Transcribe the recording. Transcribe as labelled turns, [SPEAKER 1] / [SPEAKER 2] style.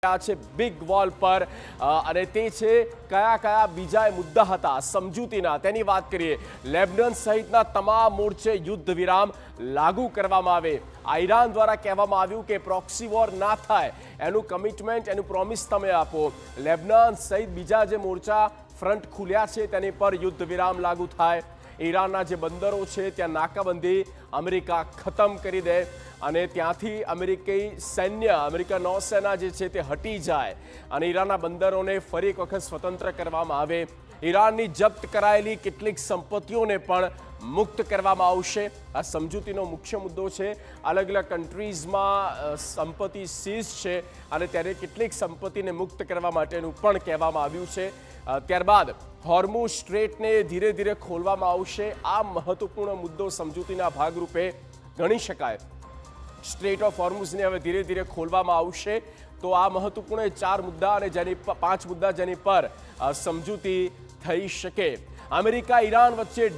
[SPEAKER 1] છે big wall પર અને તે છે કયા કયા બીજા મુદ્દા હતા સમજૂતીના તેની વાત કરીએ। લેબનન સહિતના તમામ મોરચે યુદ્ધ વિરામ લાગુ કરવામાં આવે। ઈરાન દ્વારા કહેવામાં આવ્યું કે પ્રોક્સી વોર ના થાય એનું કમિટમેન્ટ એનું પ્રોમિસ તમે આપો। લેબનન સહિત બીજા જે મોરચા ફ્રન્ટ ખુલ્યા છે તેની પર યુદ્ધ વિરામ લાગુ થાય। ઈરાનના જે બંદરો છે ત્યાં નાકાબંધી અમેરિકા ખતમ કરી દે અને ત્યાંથી અમેરિકી સૈન્ય અમેરિકા નૌસેના જે છે તે હટી જાય અને ઈરાનના બંદરોને ફરી એક વખત સ્વતંત્ર કરવામાં આવે। ઈરાનની જપ્ત કરાયેલી કેટલીક સંપત્તિઓને પણ મુક્ત કરવામાં આવશે। આ સમજૂતીનો મુખ્ય મુદ્દો છે। અલગ અલગ કન્ટ્રીઝમાં સંપત્તિ સીઝ છે અને ત્યારે કેટલીક સંપત્તિને મુક્ત કરવા માટેનું પણ કહેવામાં આવ્યું છે। ત્યારબાદ હોર્મુઝ સ્ટ્રેટને ધીરે ધીરે ખોલવામાં આવશે। આ મહત્વપૂર્ણ મુદ્દો સમજૂતીના ભાગરૂપે ગણી શકાય। સ્ટ્રેટ ઓફ હોર્મુઝને હવે ધીરે ધીરે ખોલવામાં આવશે તો આ મહત્વપૂર્ણ 4 મુદ્દા અને જેની 5 મુદ્દા જેની પર સમજૂતી થઈ શકે। અમેરિકા ઈરાન વચ્ચે